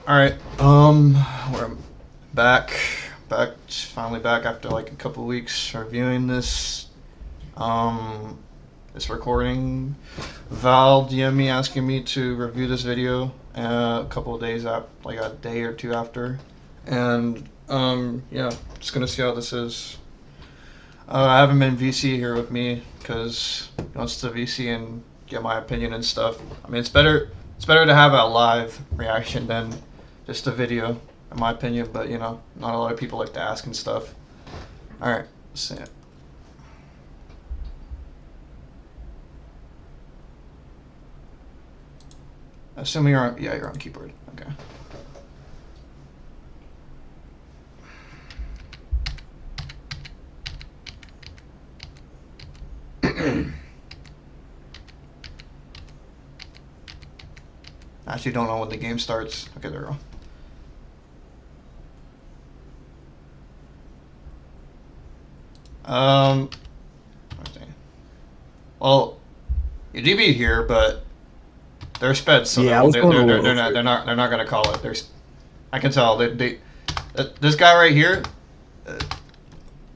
All right. We're back, finally back after like a couple weeks reviewing um, this recording. Val DM'd me asking me to review this video a couple of days after, like a day or two after, and yeah, just gonna see how this is. I haven't been VC here with me because he wants to VC and get my opinion and stuff. I mean, it's better. It's better to have a live reaction than just a video, in my opinion. But you know, not a lot of people like to ask and stuff. All right, let's see it. Assuming you're on, yeah, you're on keyboard. Okay. I actually don't know when the game starts. Okay, there we go. Let's see. Well, you DB here, but they're sped, so Yeah, I was going a little they're not gonna call it. I can tell this guy right here.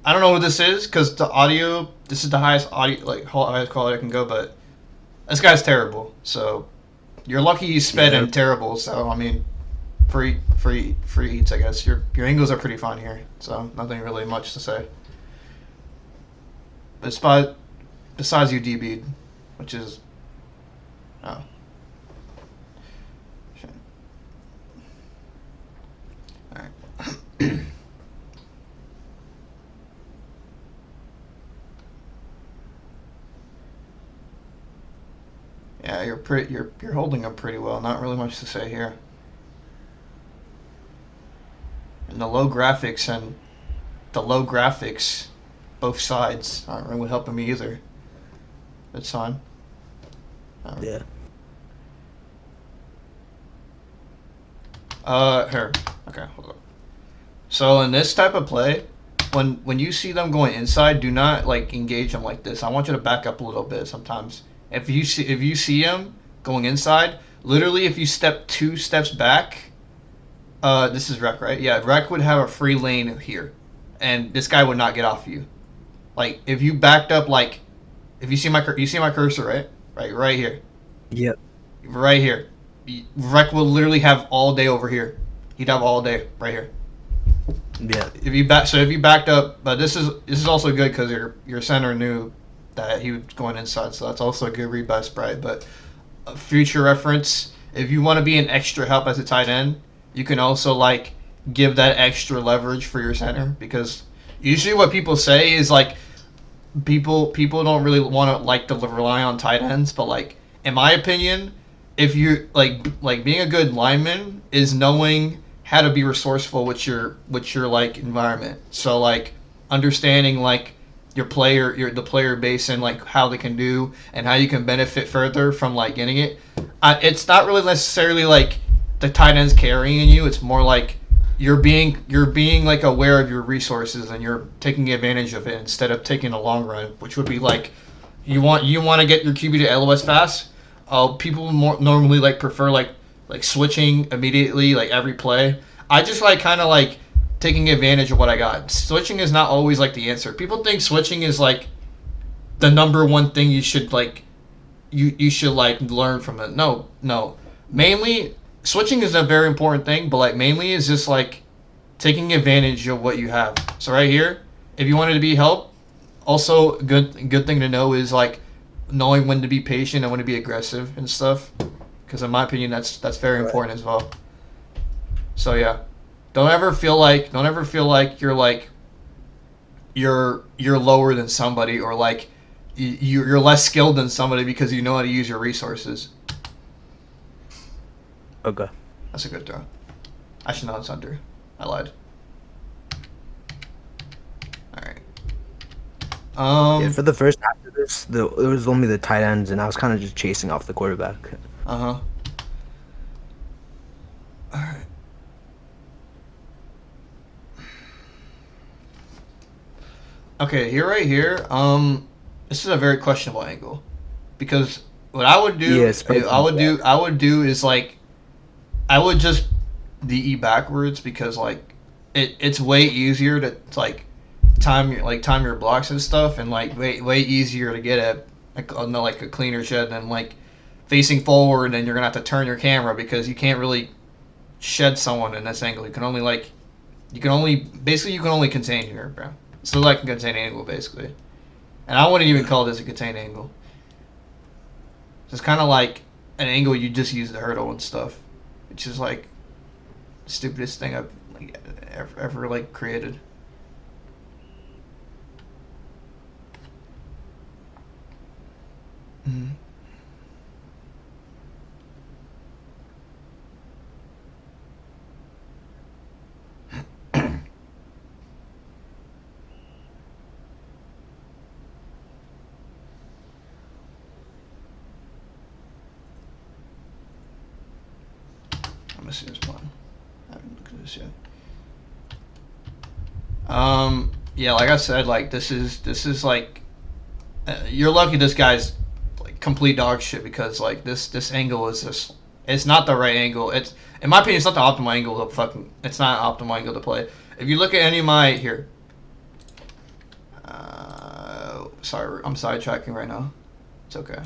I don't know who this is because the audio. This is the highest audio, like highest quality I can go, but this guy's terrible. So you're lucky he's sped Yeah. and terrible. So I mean, free heats. I guess your angles are pretty fine here. So nothing really much to say. Besides you DB'd, which is oh. Shit. All right. Yeah, you're holding up pretty well. Not really much to say here. And the low graphics, both sides aren't really helping me either. That's fine. Yeah. Here. Okay, hold up. So in this type of play, when you see them going inside, do not like engage them like this. I want you to back up a little bit sometimes. If you see him going inside, literally if you step 2 steps back, this is Rec, right? Yeah, Rec would have a free lane here, and this guy would not get off you. Like if you backed up, like if you see my cursor, right? Right here, Yep. right here. Rec will literally have all day over here. He'd have all day right here. Yeah. If you backed up, but this is also good because your center knew that he was going inside, so that's also a good read by Sprite. But future reference, if you want to be an extra help as a tight end, you can also like give that extra leverage for your center because usually what people say is like people don't really want to like to rely on tight ends, but like in my opinion, if you like being a good lineman is knowing how to be resourceful with your like environment. So like understanding like the player base and like how they can do and how you can benefit further from like getting it. It's not really necessarily like the tight ends carrying you. It's more like you're being like aware of your resources and you're taking advantage of it instead of taking a long run, which would be like you want to get your QB to LOS fast. People more normally like prefer like switching immediately like every play. I just like kind of like taking advantage of what I got. Switching is not always like the answer. People think switching is like the number one thing you should like you should like learn from it. No. Mainly switching is a very important thing, but like mainly is just like taking advantage of what you have. So right here, if you wanted to be help, also good thing to know is like knowing when to be patient and when to be aggressive and stuff. Because in my opinion, that's very important as well. So yeah, don't ever feel like you're lower than somebody or like you're less skilled than somebody because you know how to use your resources. Okay. That's a good throw. Actually, no, it's under. I lied. All right. Yeah, for the first half of this, it was only the tight ends, and I was kind of just chasing off the quarterback. Uh huh. All right. Okay, here right here. This is a very questionable angle, because what I would do, Yeah, Sprite. I would do is like, I would just DE backwards because like it's way easier to like time your blocks and stuff, and like way easier to get at like on like a cleaner shed than like facing forward, and you're gonna have to turn your camera because you can't really shed someone in this angle. You can only contain here, bro. So like a contain angle basically, and I wouldn't even call this a contain angle. It's kind of like an angle you just use to hurdle and stuff, which is like the stupidest thing I've like ever like created. Mm-hmm. I'm gonna see this one. I haven't looked at this yet. Yeah, like I said, like this is like you're lucky this guy's like complete dog shit because like this angle is just it's not the right angle. It's in my opinion, it's not the optimal angle to fucking. It's not an optimal angle to play. If you look at any of my here, sorry, I'm sidetracking right now. It's okay.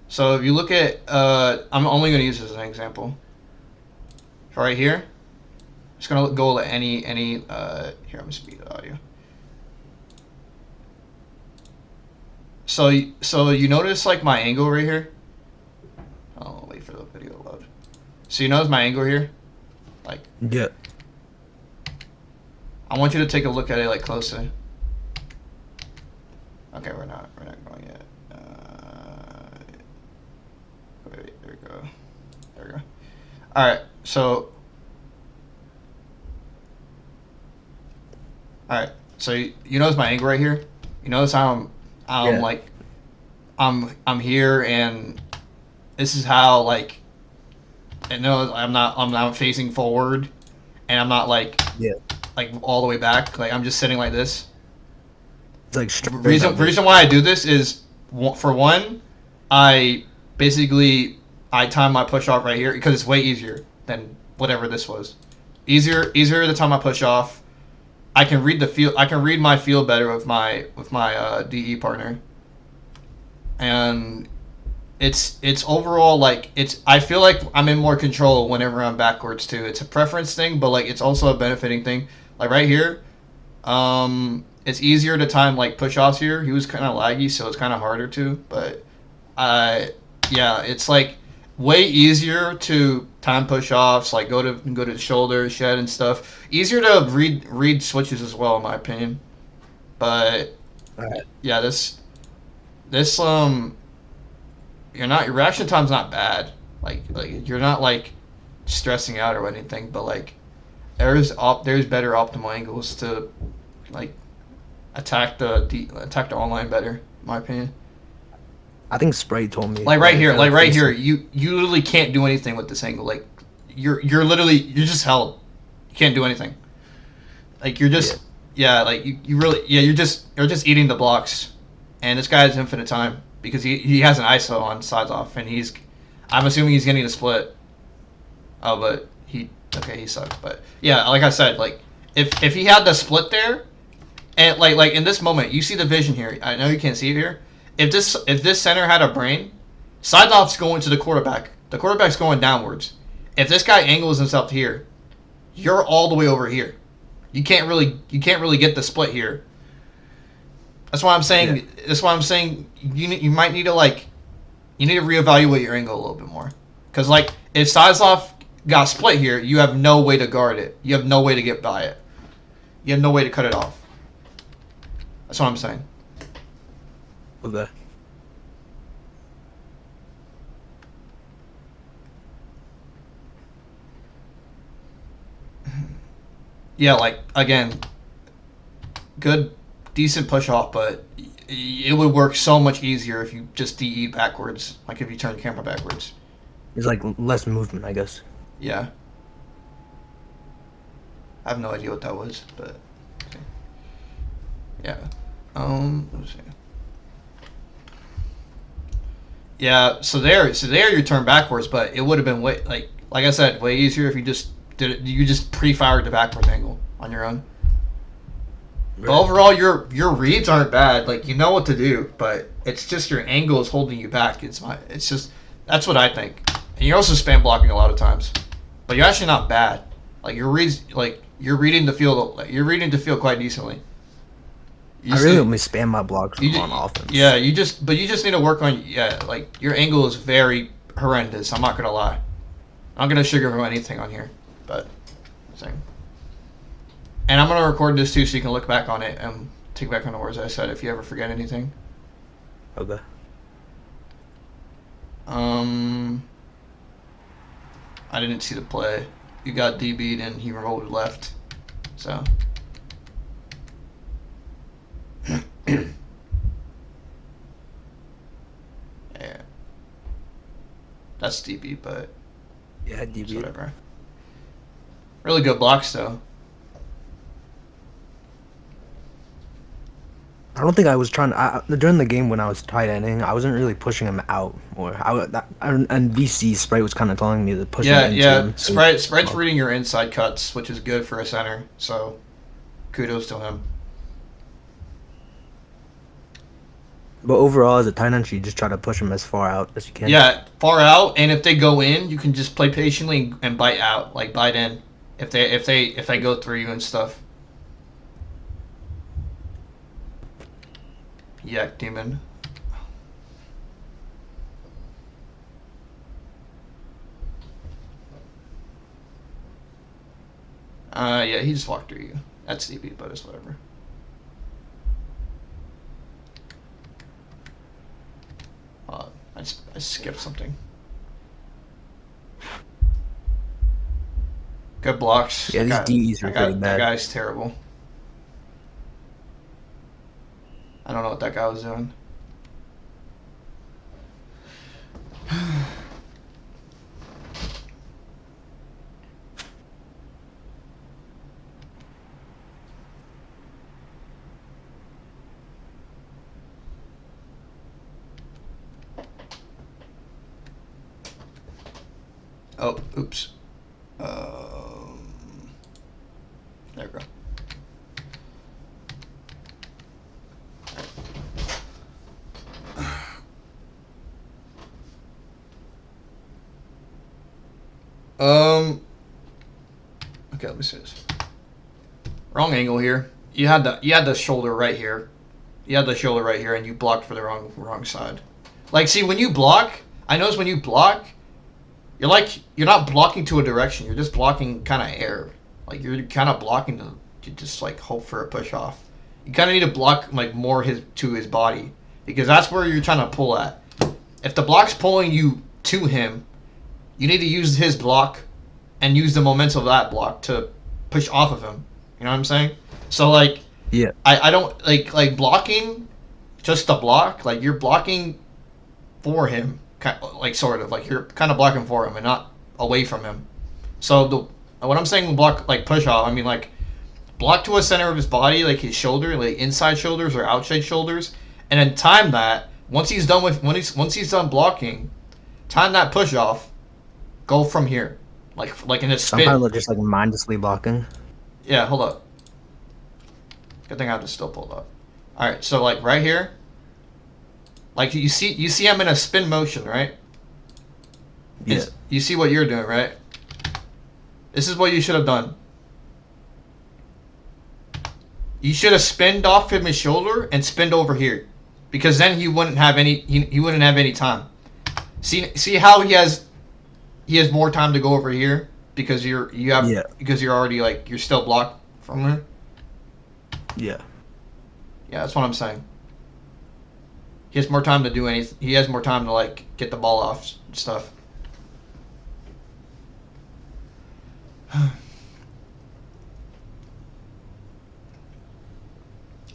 So if you look at, I'm only going to use this as an example. Right here, I'm just going to go to any, here, I'm going to speed the audio. So you notice like my angle right here? I'll wait for the video to load. So you notice my angle here? Like, yeah. I want you to take a look at it like closely. Okay, we're not going yet. Wait, there we go. There we go. All right, so. All right, so you notice my angle right here. You notice how I'm like, I'm here, and this is how like. And no, I'm not facing forward, and I'm not like all the way back. Like I'm just sitting like this. It's like reason why I do this is for one, I time my push off right here because it's way easier than whatever this was. Easier to time my push off. I can read the field. I can read my field better with my DE partner, and it's overall like I feel like I'm in more control whenever I'm backwards too. It's a preference thing, but like it's also a benefiting thing. Like right here, it's easier to time like push offs here. He was kind of laggy, so it's kind of harder to. But yeah, it's like way easier to time push offs. Like go to shoulder, shed, and stuff. Easier to read switches as well, in my opinion. But yeah, this your reaction time's not bad. Like you're not like stressing out or anything. But like there's better optimal angles to like attack the online better, in my opinion. I think Sprite told me. Like right here, you literally can't do anything with this angle. Like you're just held. You can't do anything. Like you're just like you really you're just eating the blocks, and this guy has infinite time because he has an ISO on sides off, and I'm assuming he's getting a split. Oh, but he sucks. But yeah, like I said, like if he had the split there. And like in this moment, you see the vision here. I know you can't see it here. If this center had a brain, side off's going to the quarterback. The quarterback's going downwards. If this guy angles himself here, you're all the way over here. You can't really get the split here. That's why I'm saying. Yeah. That's why I'm saying you might need to reevaluate your angle a little bit more. Because like if Sizlov got split here, you have no way to guard it. You have no way to get by it. You have no way to cut it off. That's what I'm saying. Okay. Yeah, like again, good, decent push off, but it would work so much easier if you just DE backwards. Like if you turn the camera backwards. There's like less movement, I guess. Yeah. I have no idea what that was, but okay. Yeah. Let's see. Yeah, so there you turn backwards, but it would have been way like I said, way easier if you just did it. You just pre-fired the backwards angle on your own. But Right. overall, your reads aren't bad. Like you know what to do, but it's just your angle is holding you back. It's just that's what I think. And you're also spam blocking a lot of times, but you're actually not bad. Like your reads, like you're reading the field. Like, you're reading the field quite decently. You I just really need- only spam my blocks you on ju- offense. yeah, you just need to work on like your angle is very horrendous. I'm not gonna lie. I'm not gonna sugarcoat anything on here, but same. And I'm gonna record this too, so you can look back on it and take back on the words I said if you ever forget anything. Okay. I didn't see the play. You got DB'd and he rolled left, so. Yeah, that's DB, but Yeah, it's DB. whatever. Really good blocks though. I don't think I was trying. During the game when I was tight ending, I wasn't really pushing him out. Or and VC Sprite was kind of telling me to push Yeah, him into yeah. him. So Spread's reading your inside cuts, which is good for a center. So, kudos to him. But overall, as a tight end, you just try to push him as far out as you can. Yeah, far out, and if they go in, you can just play patiently and bite out, like bite in, if they go through you and stuff. Yak demon. Yeah, he just walked through you. That's DB, but it's whatever. I skipped something. Good blocks. Yeah, That these DEs are pretty that bad. guy's terrible. I don't know what that guy was doing. Oh, oops. There we go. Okay, let me see this. Wrong angle here. You had the shoulder right here. You had the shoulder right here, and you blocked for the wrong side. Like, see, when you block, I notice when you block, you're not blocking to a direction. You're just blocking kind of air. Like you're kind of blocking to just like hope for a push off. You kind of need to block like more to his body because that's where you're trying to pull at. If the block's pulling you to him, you need to use his block and use the momentum of that block to push off of him. You know what I'm saying? So like, Yeah. I don't like blocking, just the block. Like you're blocking for him, like sort of like you're kind of blocking for him and not away from him. So what I'm saying block like push off, I mean like block to a center of his body, like his shoulder, like inside shoulders or outside shoulders, and then time that once he's done blocking, time that push off, go from here, like in a spin. Sometimes they're just like mindlessly blocking. Yeah, hold up. Good thing I have this still pulled up. All right, so like right here, like you see I'm in a spin motion, right? Yeah. You see what you're doing, right? This is what you should have done. You should have spinned off from his shoulder and spinned over here, because then he wouldn't have any time. See how he has more time to go over here because because you're already like you're still blocked from there. Yeah. Yeah, that's what I'm saying. He has more time to do anything. He has more time to like get the ball off and stuff.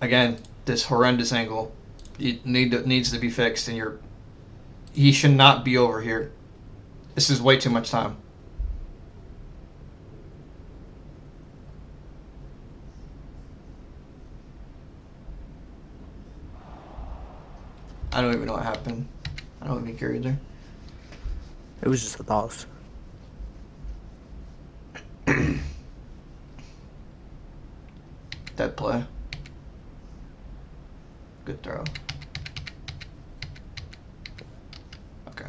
Again, this horrendous angle needs to be fixed, and he should not be over here. This is way too much time. I don't even know what happened. I don't even care either. It was just a thought. Dead play. Good throw. Okay.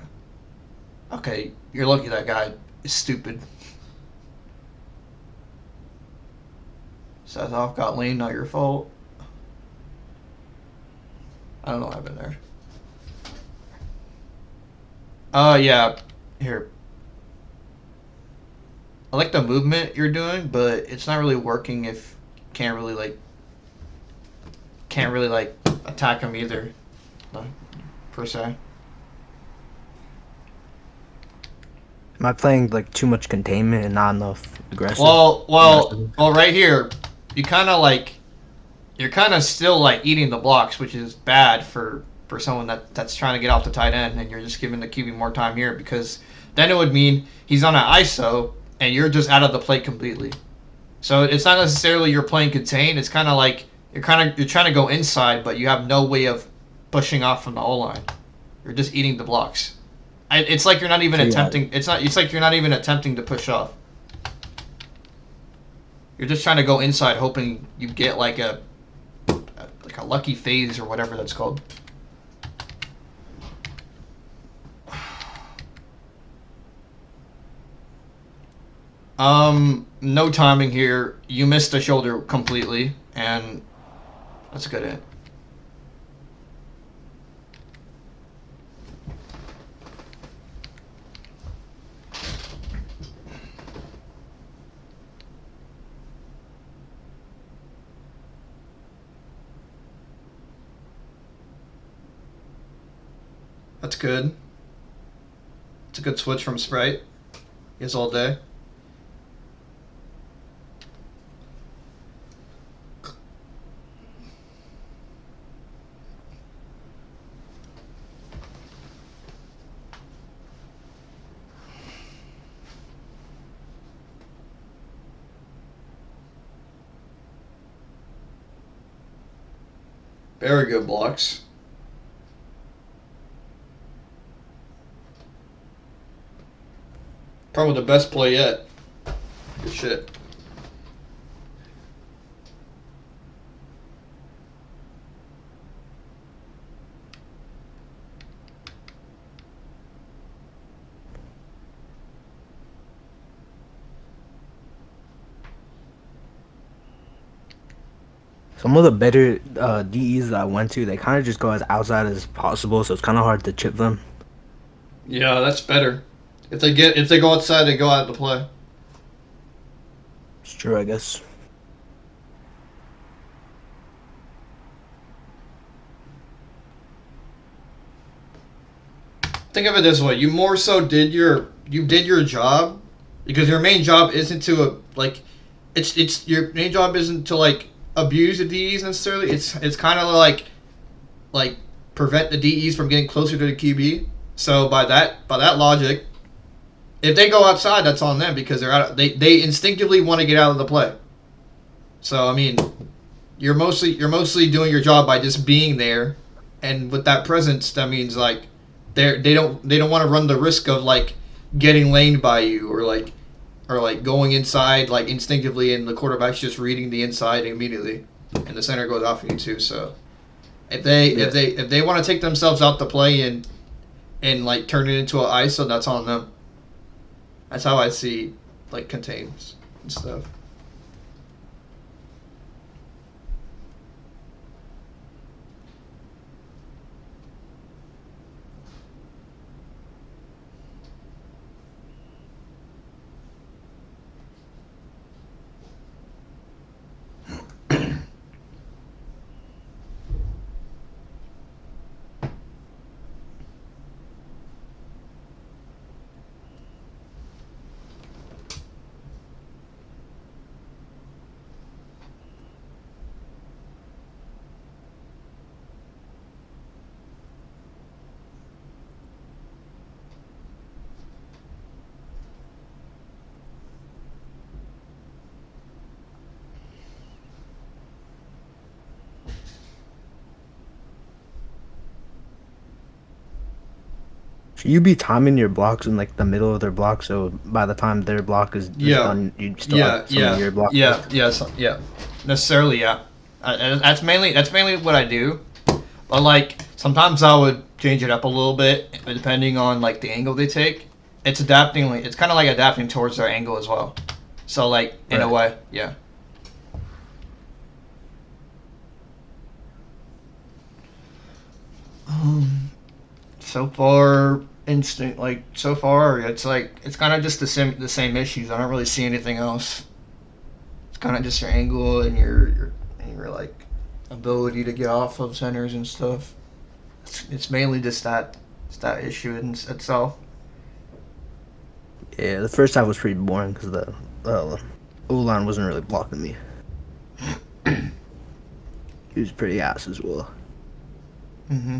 Okay, you're lucky that guy is stupid. Sazov got lean, not your fault. I don't know what happened there. Yeah. Here. I like the movement you're doing, but it's not really working if you can't really like attack him either, per se. Am I playing like too much containment and not enough aggressive? Well, right here, you kind of like you're kind of still like eating the blocks, which is bad for someone that's trying to get off the tight end, and you're just giving the QB more time here because then it would mean he's on an ISO and you're just out of the play completely. So it's not necessarily you're playing contain. It's kind of like you're trying to go inside, but you have no way of pushing off from the O line. You're just eating the blocks. It's like you're not even attempting. It's like you're not even attempting to push off. You're just trying to go inside, hoping you get like a lucky phase or whatever that's called. No timing here. You missed the shoulder completely, and that's a good hit. That's good. It's a good switch from Sprite. He has all day. Very good blocks. Probably the best play yet. Good shit. Some of the better DEs that I went to, they kind of just go as outside as possible, so it's kind of hard to chip them. Yeah, that's better. If they go outside, they go out of the play. It's true, I guess. Think of it this way: you more so did your job because your main job isn't to it's your main job isn't to like abuse the DEs necessarily. It's kind of like prevent the DEs from getting closer to the QB. So by that logic, if they go outside, that's on them because they instinctively want to get out of the play. So I mean, you're mostly doing your job by just being there, and with that presence, that means like they don't want to run the risk of like getting laned by you or like going inside like instinctively, and the quarterback's just reading the inside immediately, and the center goes off you too. So if they want to take themselves out the play and like turn it into an ISO, that's on them. That's how I see like contains and stuff. You be timing your blocks in like the middle of their block, so by the time their block is Yeah, done, you still have yeah, some of yeah, your block yeah, left. yeah, so, yeah. Necessarily, yeah. That's mainly what I do. But like sometimes I would change it up a little bit depending on like the angle they take. It's adapting. It's kind of like adapting towards their angle as well. So like in a Right. way, yeah. So far, instinct like so far, it's like it's kind of just the same issues. I don't really see anything else. It's kind of just your angle and your like ability to get off of centers and stuff. It's mainly just that issue in itself. Yeah, the first half was pretty boring because the O line wasn't really blocking me. He was pretty ass as well. Mm-hmm.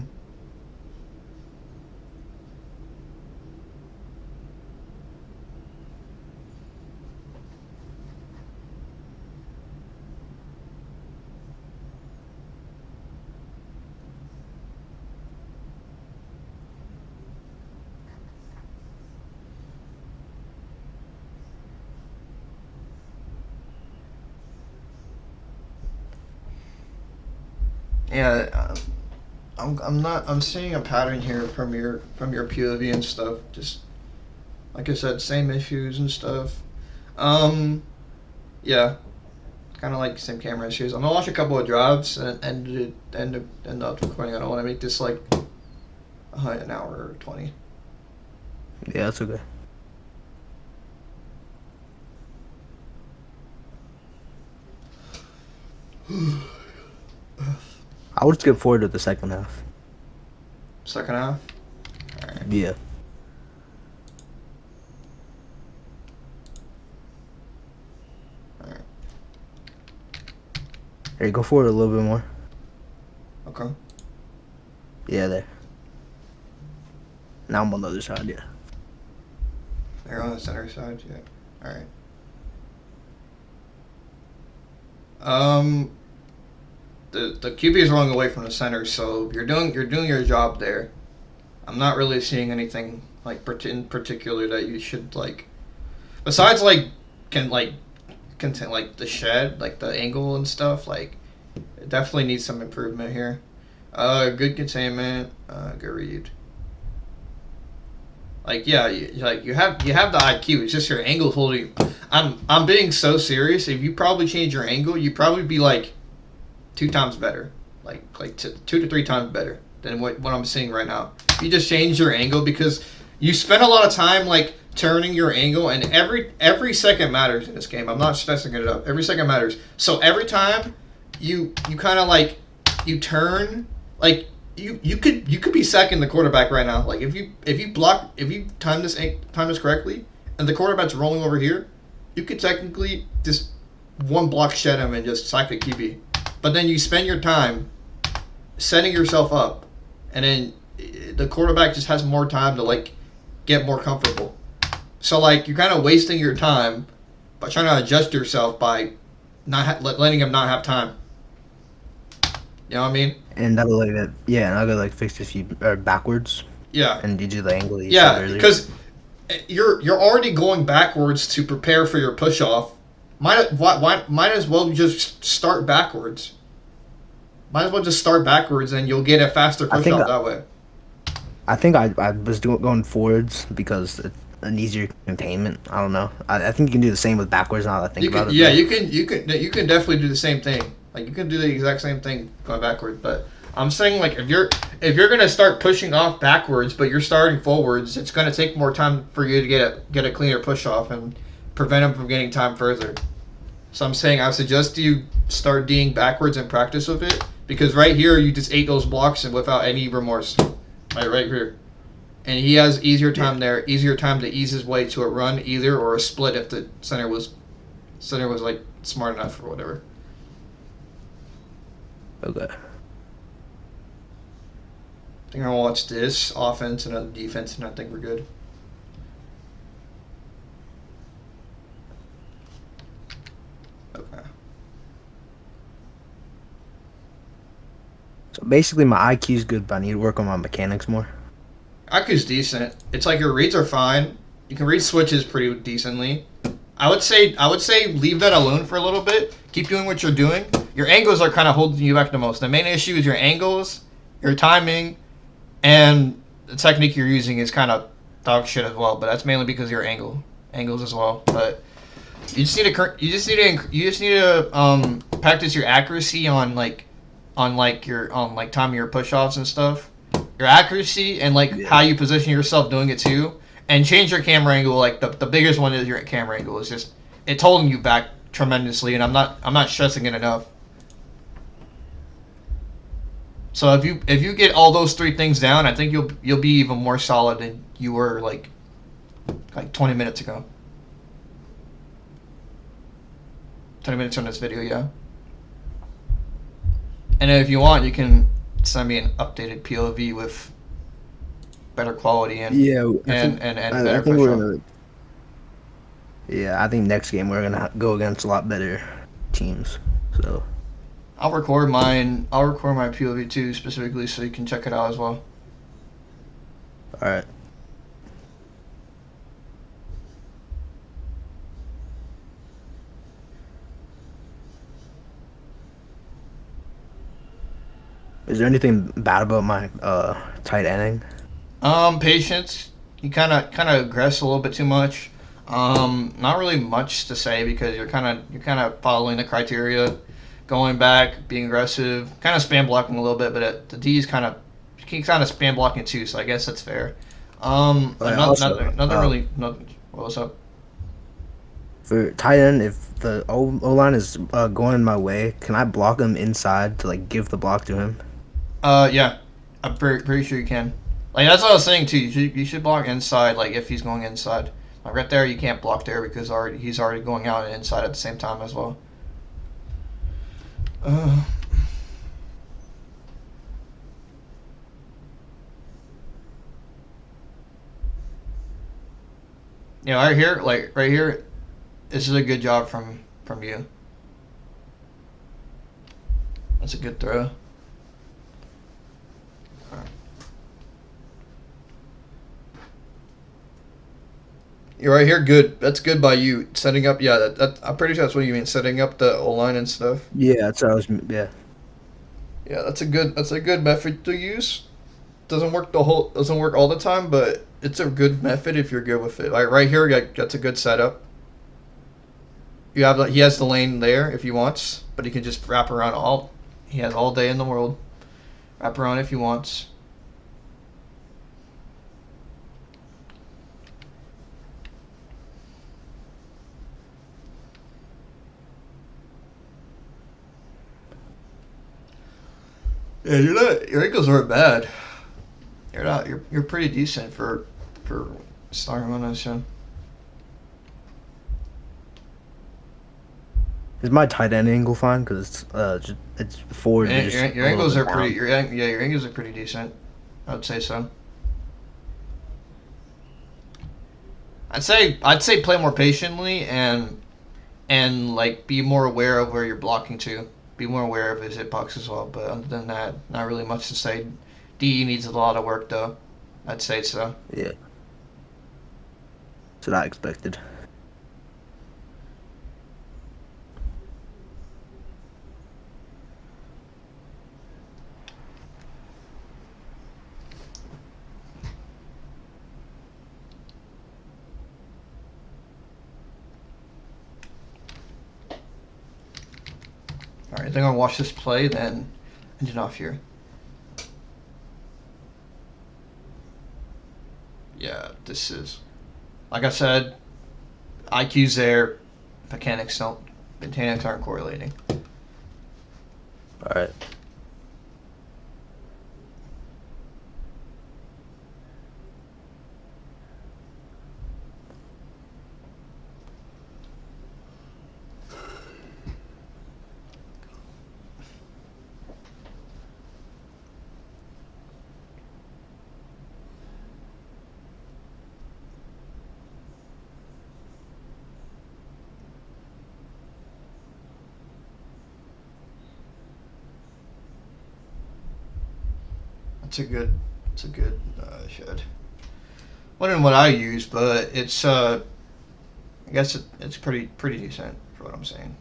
Yeah, I'm not. I'm seeing a pattern here from your POV and stuff. Just like I said, same issues and stuff. Um, yeah, kind of like same camera issues. I'm gonna watch a couple of drives and end up recording. I don't want to make this like an hour or 20. Yeah, that's okay. I would skip forward to the second half. Second half. All right. Yeah. All right. Here, go forward a little bit more. Okay. Yeah, there. Now I'm on the other side. Yeah. They're on the center side. Yeah. All right. Um, the QB is rolling away from the center, so you're doing your job there. I'm not really seeing anything like in particular that you should like. Besides like can like content like the shed, like the angle and stuff. Like it definitely needs some improvement here. Good containment. Good read. Like yeah, you have the IQ. It's just your angle's holding. I'm being so serious. If you probably change your angle, you'd probably be like 2 times better, like 2 to 3 times better than what I'm seeing right now. You just change your angle because you spend a lot of time like turning your angle, and every second matters in this game. I'm not stressing it up. Every second matters. So every time you kind of like you turn like you could be sacking the quarterback right now. Like if you time this correctly, and the quarterback's rolling over here, you could technically just one block shed him and just sack the QB. But then you spend your time setting yourself up, and then the quarterback just has more time to like get more comfortable. So like you're kind of wasting your time by trying to adjust yourself by letting him not have time. You know what I mean? And that'll like that. Yeah, and I'll go like fix if you are backwards, Yeah, and you do the angle that you said yeah. earlier. Because you're already going backwards to prepare for your push off. Might as well just start backwards. Might as well just start backwards, and you'll get a faster I push think off that way. I was going forwards because it's an easier containment. I don't know. I think you can do the same with backwards now that I think You about can, it. yeah, Though. you can definitely do the same thing. Like you can do the exact same thing going backwards. But I'm saying like if you're gonna start pushing off backwards, but you're starting forwards, it's gonna take more time for you to get a cleaner push off and prevent him from getting time further. So I'm saying I suggest you start D'ing backwards and practice with it because right here you just ate those blocks and without any remorse. Right here. And he has easier time there, easier time to ease his way to a run either or a split if the center was like smart enough or whatever. Okay. I think I'll watch this offense and defense, and I think we're good. Okay. So basically, my IQ is good, but I need to work on my mechanics more. Aku's decent. It's like your reads are fine. You can read switches pretty decently. I would say leave that alone for a little bit. Keep doing what you're doing. Your angles are kind of holding you back the most. The main issue is your angles, your timing, and the technique you're using is kind of dog shit as well. But that's mainly because of your angles as well. But you just need to practice your accuracy on timing your push offs and stuff. Your accuracy and like Yeah. how you position yourself doing it too, and change your camera angle. Like the biggest one is your camera angle. It's just it's holding you back tremendously, and I'm not stressing it enough. So if you get all those three things down, I think you'll be even more solid than you were like 20 minutes ago. 20 minutes on this video, yeah. And if you want, you can send me an updated POV with better quality and Yeah, and I better think push we're off. gonna. Yeah, I think next game we're gonna go against a lot better teams. So I'll record my POV too specifically so you can check it out as well. all right. Is there anything bad about my tight ending? Patience. You kind of aggress a little bit too much. Not really much to say because you're kind of following the criteria, going back, being aggressive, kind of spam blocking a little bit, but the D is kind of spam blocking too. So I guess that's fair. Also, Nothing really. Nothing. What was up? for tight end, if the O line is going my way, can I block him inside to like give the block to him? Yeah, I'm pretty sure you can. Like that's what I was saying too. You should block inside. Like if he's going inside, like right there, you can't block there because he's already going out and inside at the same time as well. Uh, right here, this is a good job from you. That's a good throw. You're right here, good. That's good by you. Setting up, yeah. I'm pretty sure that's what you mean. Setting up the O line and stuff. Yeah, that's what I was. Yeah, Yeah, that's a good method to use. Doesn't work all the time, but it's a good method if you're good with it. Like right here, that's a good setup. He has the lane there if he wants, but he can just wrap around all. He has all day in the world. Wrap around if he wants. Yeah, your ankles aren't bad. You're not. You're pretty decent for starting on this show. is my tight end angle fine? Because it's forward. Your, Just your a little ankles bit are down. pretty. Your ankles are pretty decent. I would say so. I'd say play more patiently and like be more aware of where you're blocking to. Be more aware of his hitbox as well. But other than that, not really much to say. D needs a lot of work though. I'd say so. Yeah, that's what I expected. All right, they're gonna watch this play, then engine off here. Yeah, this is like I said. IQ's there. Mechanics aren't correlating. All right. It's a good shed. more than what I use, but it's I guess it's pretty decent for what I'm saying.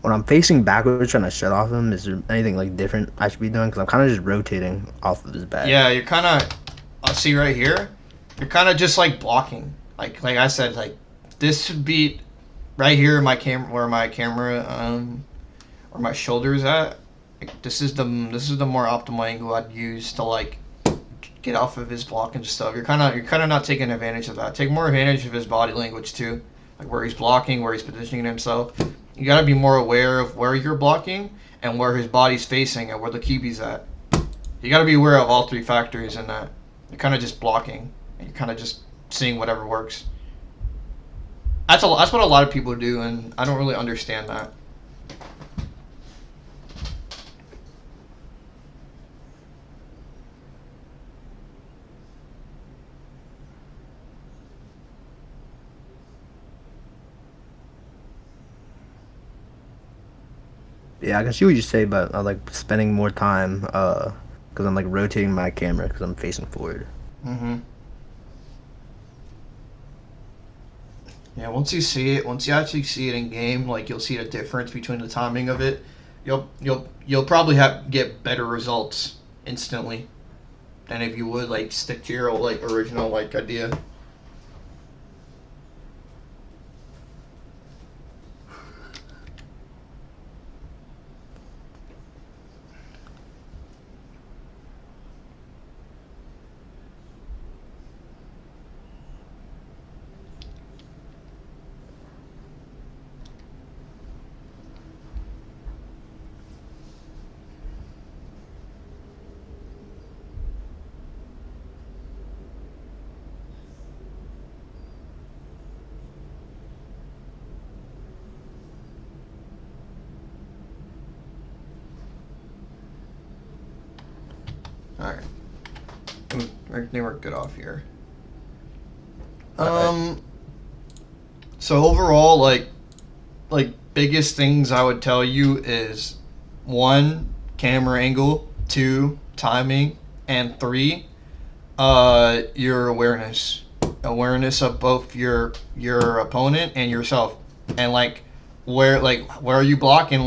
When I'm facing backwards trying to shut off him, is there anything like different I should be doing? Because I'm kind of just rotating off of his back. Yeah, you're kind of. I see right here. You're kind of just like blocking. Like I said, like this would be right here. My camera, where my camera, where my shoulder is at. Like, this is the more optimal angle I'd use to like get off of his block and stuff. You're kind of not taking advantage of that. Take more advantage of his body language too, like where he's blocking, where he's positioning himself. You got to be more aware of where you're blocking and where his body's facing and where the QB's at. You got to be aware of all three factors in that. You're kind of just blocking and you're kind of just seeing whatever works. That's what a lot of people do, and I don't really understand that. Yeah, I can see what you say, but I like spending more time because I'm like rotating my camera because I'm facing forward. hmm Yeah, once you see it, once you actually see it in game, like you'll see the difference between the timing of it. You'll probably get better results instantly than if you would like stick to your like original like idea. All right, I think we're good off here. Alright. So overall, like biggest things I would tell you is one, camera angle, two, timing, and three, your awareness of both your opponent and yourself, and where are you blocking,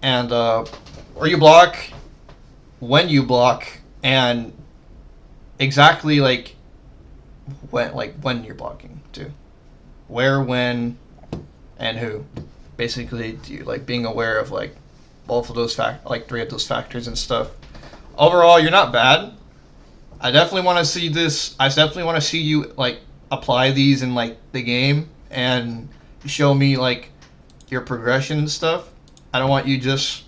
and where you block, when you block, and exactly when you're blocking too, where, when, and who. Basically, like being aware of like both of those three of those factors and stuff. Overall, you're not bad. I definitely want to see this. I definitely want to see you like apply these in like the game and show me like your progression and stuff. I don't want you just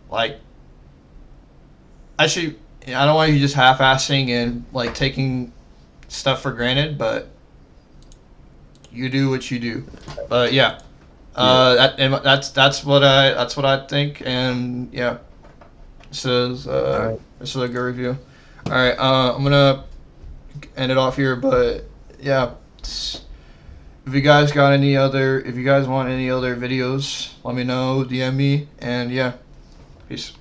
like actually. I don't want you just half-assing and like taking stuff for granted, but you do what you do. But yeah, that's what I think, and yeah, All right. this is a good review. All right, I'm gonna end it off here, but yeah, if you guys want any other videos, let me know, DM me, and yeah, peace.